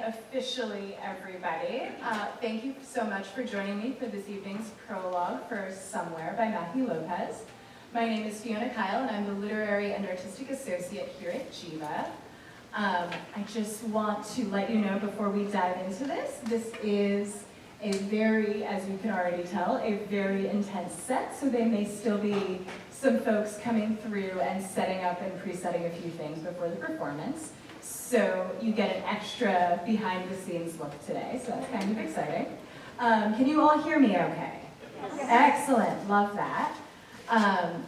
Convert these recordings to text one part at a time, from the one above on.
officially, everybody. Thank you so much for joining me for this evening's prologue for Somewhere by Matthew López. My name is Fiona and I'm the Literary and Artistic Associate here at Geva. I just want to let you know before we dive into this is a very, as you can already tell, a very intense set, so there may still be some folks coming through and setting up and pre-setting a few things before the performance. So you get an extra behind-the-scenes look today, so that's kind of exciting. Can you all hear me okay? Yes. Excellent, love that.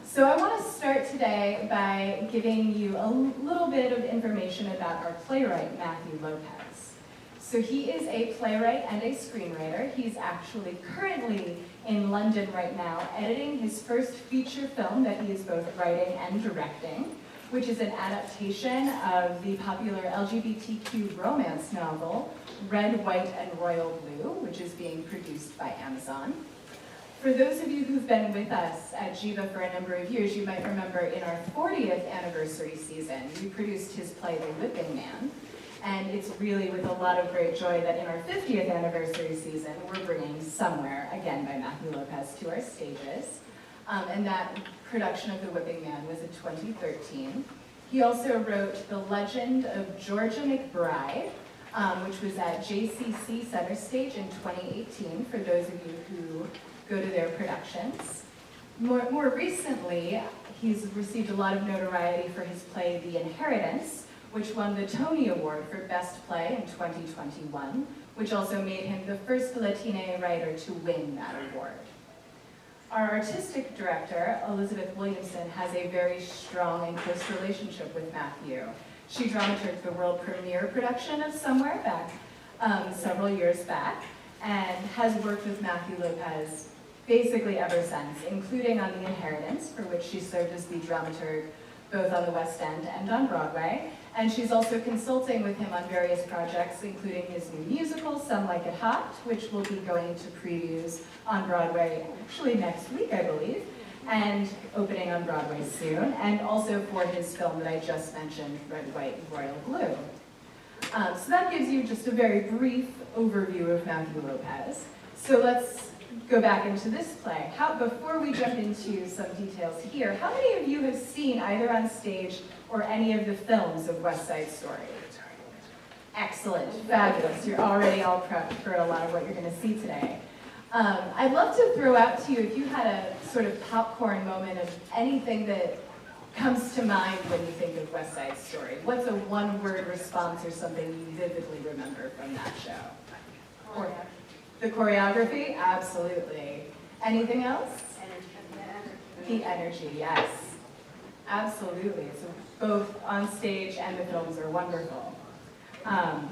So I want to start today by giving you a little bit of information about our playwright, Matthew López. So he is a playwright and a screenwriter. He's actually currently in London right now, editing his first feature film that he is both writing and directing, which is an adaptation of the popular LGBTQ romance novel, Red, White, and Royal Blue, which is being produced by Amazon. For those of you who've been with us at Geva for a number of years, you might remember in our 40th anniversary season, we produced his play, The Whipping Man. And it's really with a lot of great joy that in our 50th anniversary season, we're bringing Somewhere, again by Matthew López, to our stages. And that production of The Whipping Man was in 2013. He also wrote The Legend of Georgia McBride, which was at JCC Center Stage in 2018, for those of you who go to their productions. More recently, he's received a lot of notoriety for his play The Inheritance, which won the Tony Award for Best Play in 2021, which also made him the first Latina writer to win that award. Our artistic director, Elizabeth Williamson, has a very strong and close relationship with Matthew. She dramaturged the world premiere production of Somewhere back several years back, and has worked with Matthew López basically ever since, including on The Inheritance, for which she served as the dramaturg both on the West End and on Broadway. And she's also consulting with him on various projects, including his new musical, Some Like It Hot, which will be going to previews on Broadway actually next week, I believe, and opening on Broadway soon, and also for his film that I just mentioned, Red, White, and Royal Blue. So that gives you just a very brief overview of Matthew López. So let's go back into this play. Before we jump into some details here, how many of you have seen either on stage or any of the films of West Side Story? Excellent, fabulous. You're already all prepped for a lot of what you're going to see today. I'd love to throw out to you, if you had a sort of popcorn moment of anything that comes to mind when you think of West Side Story. What's a one-word response or something you vividly remember from that show? Or the choreography? Absolutely. Anything else? The energy, yes. Absolutely. So both on stage and the films are wonderful.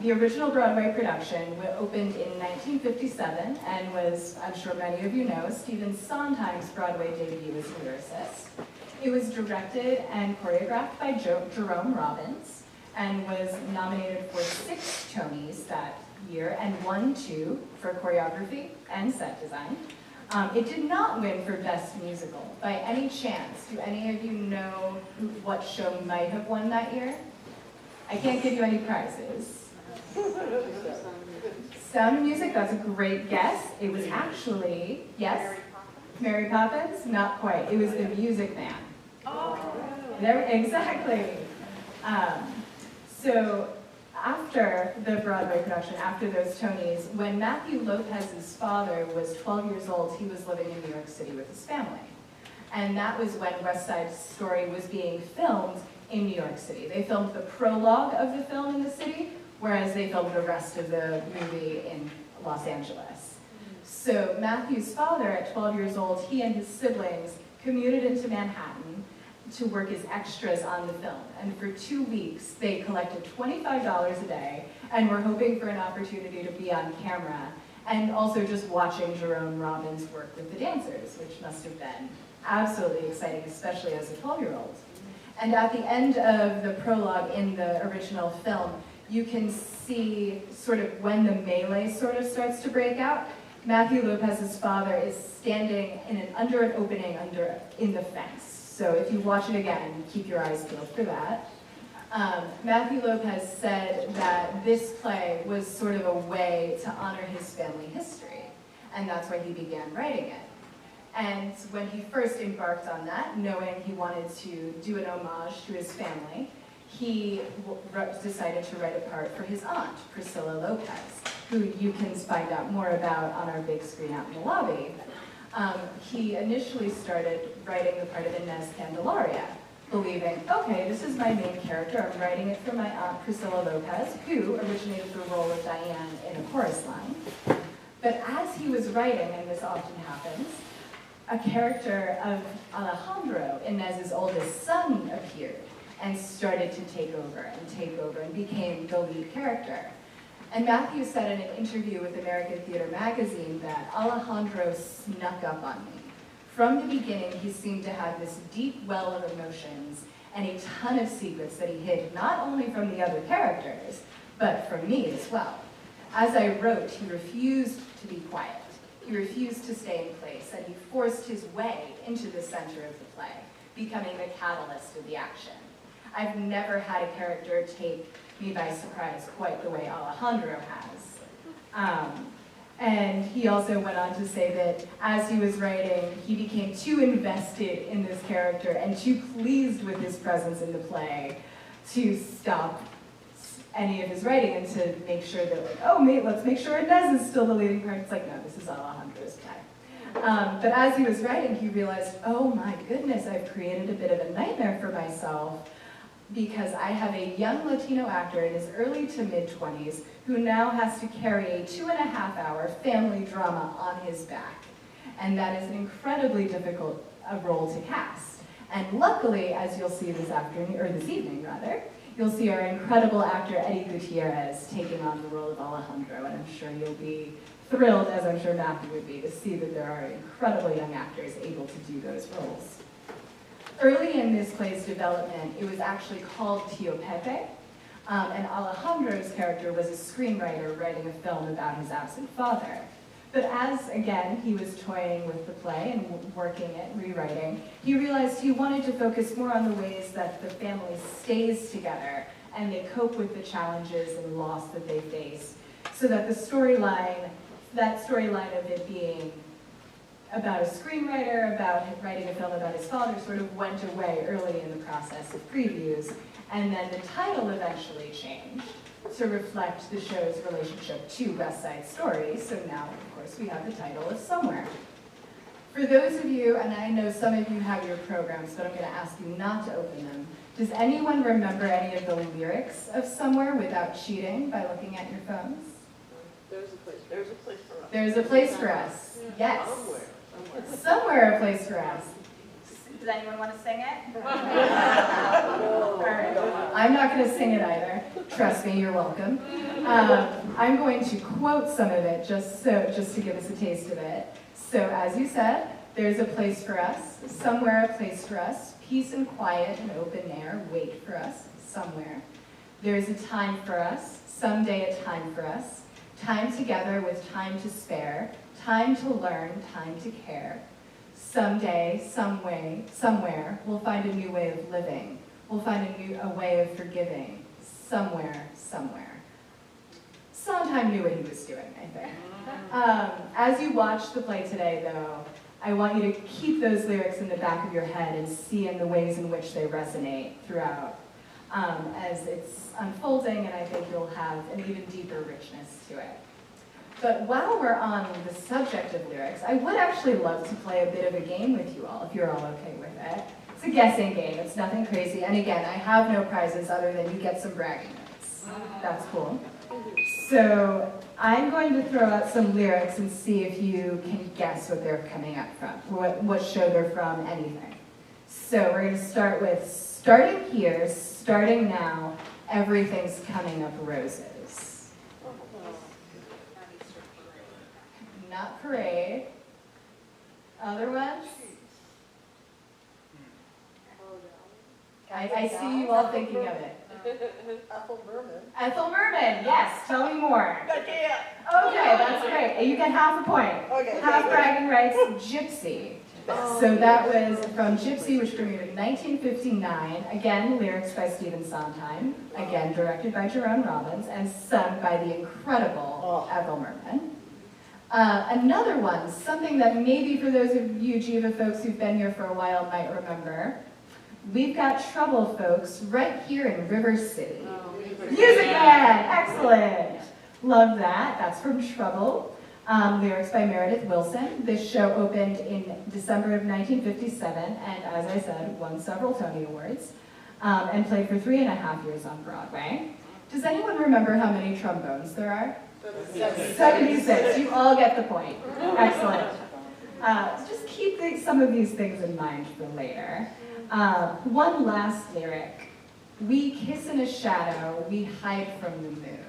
The original Broadway production opened in 1957 and was, I'm sure many of you know, Stephen Sondheim's Broadway debut as a lyricist. It was directed and choreographed by Jerome Robbins and was nominated for 6 Tonys that year and won 2 for choreography and set design. It did not win for Best Musical. By any chance, do any of you know what show might have won that year? I can't give you any prizes. Sound of Music, that's a great guess. It was actually, yes? Mary Poppins? Not quite. It was The Music Man. Oh. Exactly. So after the Broadway production, after those Tonys, when Matthew López's father was 12 years old, he was living in New York City with his family. And that was when West Side Story was being filmed in New York City. They filmed the prologue of the film in the city, whereas they filmed the rest of the movie in Los Angeles. So Matthew's father, at 12 years old, he and his siblings commuted into Manhattan to work as extras on the film. And for 2 weeks, they collected $25 a day and were hoping for an opportunity to be on camera and also just watching Jerome Robbins work with the dancers, which must have been absolutely exciting, especially as a 12-year-old. And at the end of the prologue in the original film, you can see sort of when the melee sort of starts to break out. Matthew López's father is standing under an opening in the fence. So if you watch it again, keep your eyes peeled for that. Matthew López said that this play was sort of a way to honor his family history, and that's why he began writing it. And when he first embarked on that, knowing he wanted to do an homage to his family, he decided to write a part for his aunt, Priscilla López, who you can find out more about on our big screen out in the lobby. He initially started writing the part of Inez Candelaria, believing, okay, this is my main character, I'm writing it for my aunt Priscilla López, who originated the role of Diane in a chorus line. But as he was writing, and this often happens, a character of Alejandro, Inez's oldest son, appeared and started to take over and became the lead character. And Matthew said in an interview with American Theater magazine that Alejandro snuck up on me. From the beginning, he seemed to have this deep well of emotions and a ton of secrets that he hid not only from the other characters, but from me as well. As I wrote, he refused to be quiet. He refused to stay in place, and he forced his way into the center of the play, becoming the catalyst of the action. I've never had a character take me by surprise quite the way Alejandro has. And he also went on to say that as he was writing, he became too invested in this character and too pleased with his presence in the play to stop any of his writing and to make sure that, like, oh, mate, let's make sure Inez is still the leading part. It's like, no, this is Alejandro's time. But as he was writing, he realized, oh my goodness, I've created a bit of a nightmare for myself because I have a young Latino actor in his early to mid-20s who now has to carry a 2.5-hour family drama on his back. And that is an incredibly difficult role to cast. And luckily, as you'll see this afternoon, or this evening rather, you'll see our incredible actor Eddie Gutierrez taking on the role of Alejandro, and I'm sure you'll be thrilled, as I'm sure Matthew would be, to see that there are incredible young actors able to do those roles. Early in this play's development, it was actually called Tío Pepe, and Alejandro's character was a screenwriter writing a film about his absent father. But as, again, he was toying with the play and working it, rewriting, he realized he wanted to focus more on the ways that the family stays together and they cope with the challenges and loss that they face, so that the storyline, that storyline of it being about a screenwriter, about writing a film about his father, sort of went away early in the process of previews, and then the title eventually changed to reflect the show's relationship to West Side Story, so now, of course, we have the title of Somewhere. For those of you, and I know some of you have your programs, but I'm going to ask you not to open them, does anyone remember any of the lyrics of Somewhere without cheating by looking at your phones? There's a place for us. There's a place for us, yes. Somewhere a place for us. Does anyone want to sing it? All right. I'm not going to sing it either. Trust me, you're welcome. I'm going to quote some of it just to give us a taste of it. So as you said, there's a place for us, somewhere a place for us, peace and quiet and open air wait for us, somewhere. There's a time for us, someday a time for us, time together with time to spare, time to learn, time to care. Someday, some way, somewhere, we'll find a new way of living. We'll find a way of forgiving. Somewhere, somewhere. Sondheim knew what he was doing, I think. As you watch the play today, though, I want you to keep those lyrics in the back of your head and see in the ways in which they resonate throughout as it's unfolding, and I think you'll have an even deeper richness to it. But while we're on the subject of lyrics, I would actually love to play a bit of a game with you all, if you're all okay with it. It's a guessing game, it's nothing crazy, and again, I have no prizes other than you get some bragging rights. That's cool. So I'm going to throw out some lyrics and see if you can guess what they're coming up from, what show they're from, anything. So we're going to start with, starting here, starting now, everything's coming up roses. Not parade. Other ones? I see you all thinking of it. Ethel Merman. Ethel Merman, yes, tell me more. Okay, Okay, that's great. You get half a point. Okay. Half bragging rights, Gypsy. So that was from Gypsy, which premiered in 1959. Again, lyrics by Stephen Sondheim. Again, directed by Jerome Robbins and sung by the incredible Ethel Merman. Another one, something that maybe for those of you Geva folks who've been here for a while might remember. We've got Trouble, folks, right here in River City. Music Man, excellent. Love that. That's from Trouble. Lyrics by Meredith Willson. This show opened in December of 1957, and as I said, won several Tony Awards, and played for 3.5 years on Broadway. Does anyone remember how many trombones there are? 76. You all get the point. Excellent. Just keep some of these things in mind for later. One last lyric. We kiss in a shadow, we hide from the moon.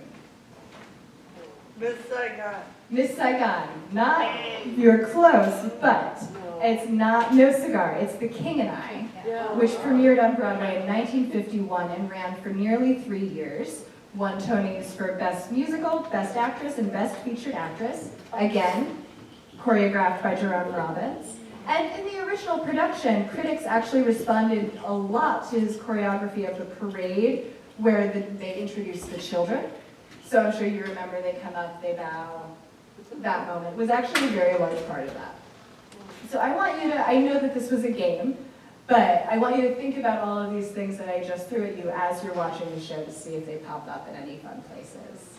Miss Saigon. Miss Saigon. Not, you're close, but it's not No Cigar. It's The King and I, which premiered on Broadway in 1951 and ran for nearly 3 years. Won Tonys for Best Musical, Best Actress, and Best Featured Actress. Again, choreographed by Jerome Robbins. And in the original production, critics actually responded a lot to his choreography of the parade, where they introduced the children. So I'm sure you remember they come up, they bow. That moment was actually a very large part of that. So I want you to, I know that this was a game, but I want you to think about all of these things that I just threw at you as you're watching the show to see if they pop up in any fun places.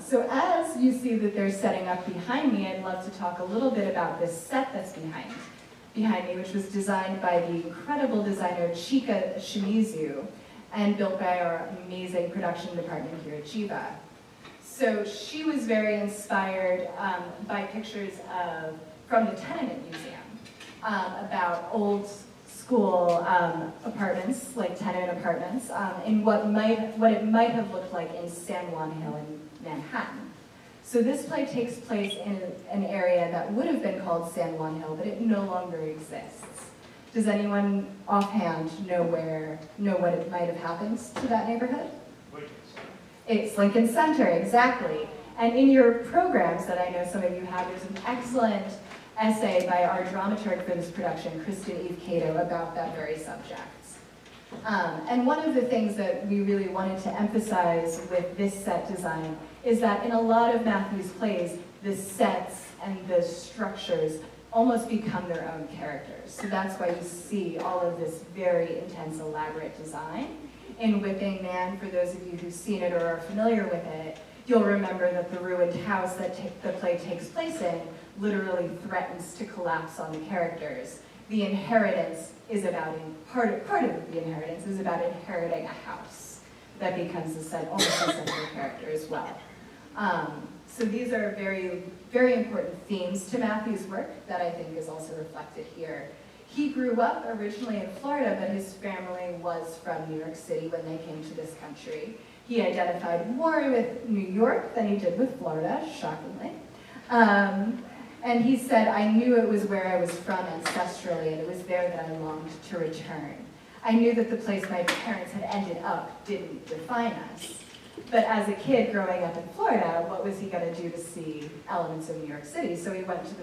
So as you see that they're setting up behind me, I'd love to talk a little bit about this set that's behind me, which was designed by the incredible designer Chika Shimizu and built by our amazing production department here at Geva. So she was very inspired by pictures from the Tenement Museum about old school apartments, like tenement apartments, in what it might have looked like in San Juan Hill in Manhattan. So this play takes place in an area that would have been called San Juan Hill, but it no longer exists. Does anyone offhand know what it might have happened to that neighborhood? It's Lincoln Center, exactly. And in your programs that I know some of you have, there's an excellent essay by our dramaturg for this production, Kristen Eve Cato, about that very subject. And one of the things that we really wanted to emphasize with this set design is that in a lot of Matthew's plays, the sets and the structures almost become their own characters. So that's why you see all of this very intense, elaborate design. In Whipping Man, for those of you who've seen it or are familiar with it, you'll remember that the ruined house that the play takes place in literally threatens to collapse on the characters. The inheritance is about, part of the inheritance is about inheriting a house that becomes almost a central character as well. So these are very, very important themes to Matthew's work that I think is also reflected here. He grew up originally in Florida, but his family was from New York City when they came to this country. He identified more with New York than he did with Florida, shockingly. And he said, I knew it was where I was from ancestrally, and it was there that I longed to return. I knew that the place my parents had ended up didn't define us. But as a kid growing up in Florida, what was he going to do to see elements of New York City? So he went to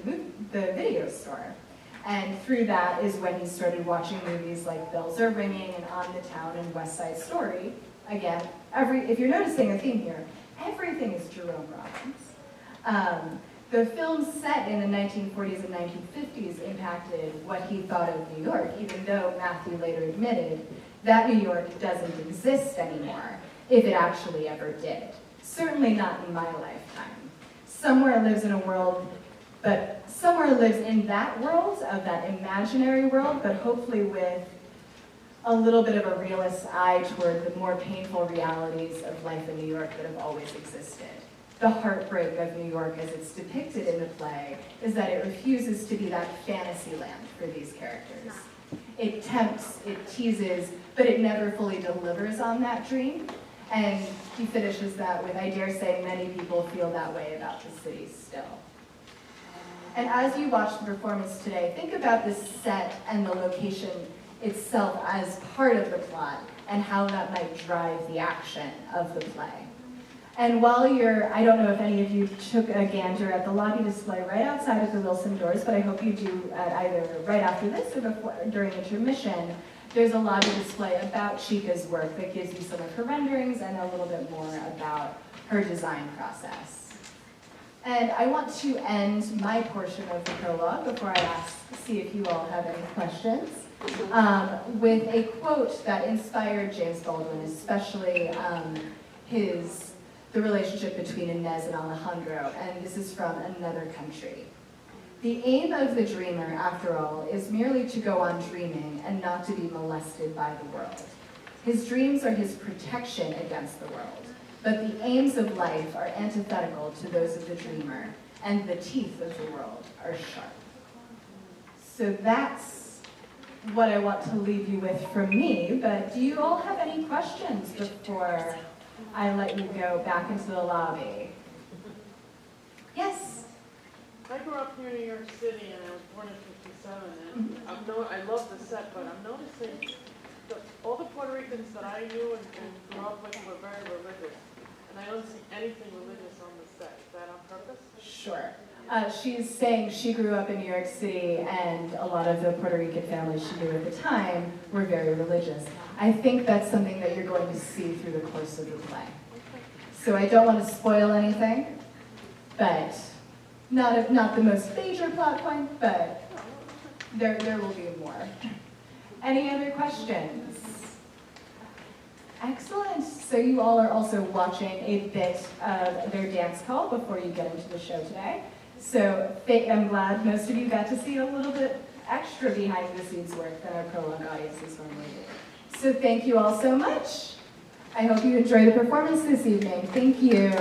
the video store. And through that is when he started watching movies like Bells Are Ringing and On the Town and West Side Story. Again, if you're noticing a theme here, everything is Jerome Robbins. The films set in the 1940s and 1950s impacted what he thought of New York, even though Matthew later admitted that New York doesn't exist anymore, if it actually ever did. Certainly not in my lifetime. Somewhere lives in that world, of that imaginary world, but hopefully with a little bit of a realist eye toward the more painful realities of life in New York that have always existed. The heartbreak of New York as it's depicted in the play is that it refuses to be that fantasy land for these characters. It tempts, it teases, but it never fully delivers on that dream. And he finishes that with, I dare say many people feel that way about the city still. And as you watch the performance today, think about the set and the location itself as part of the plot and how that might drive the action of the play. And while you're, I don't know if any of you took a gander at the lobby display right outside of the Wilson doors, but I hope you do either right after this or before, during intermission. There's a lobby display about Chica's work that gives you some of her renderings and a little bit more about her design process. And I want to end my portion of the prologue before I see if you all have any questions, with a quote that inspired James Baldwin, especially the relationship between Inez and Alejandro, and this is from Another Country. The aim of the dreamer, after all, is merely to go on dreaming and not to be molested by the world. His dreams are his protection against the world, but the aims of life are antithetical to those of the dreamer, and the teeth of the world are sharp. So that's what I want to leave you with from me, but do you all have any questions before I let you go back into the lobby? Yes? I grew up here in New York City and I was born in '57, and I love the set, but I'm noticing that all the Puerto Ricans that I knew and grew up with were very religious, and I don't see anything religious on the set. Is that on purpose? Sure. She's saying she grew up in New York City and a lot of the Puerto Rican families she knew at the time were very religious. I think that's something that you're going to see through the course of the play. So I don't want to spoil anything, but not the most major plot point, but there will be more. Any other questions? Excellent. So you all are also watching a bit of their dance call before you get into the show today. So I'm glad most of you got to see a little bit extra behind the scenes work than our prologue audiences normally do. So thank you all so much. I hope you enjoy the performance this evening. Thank you.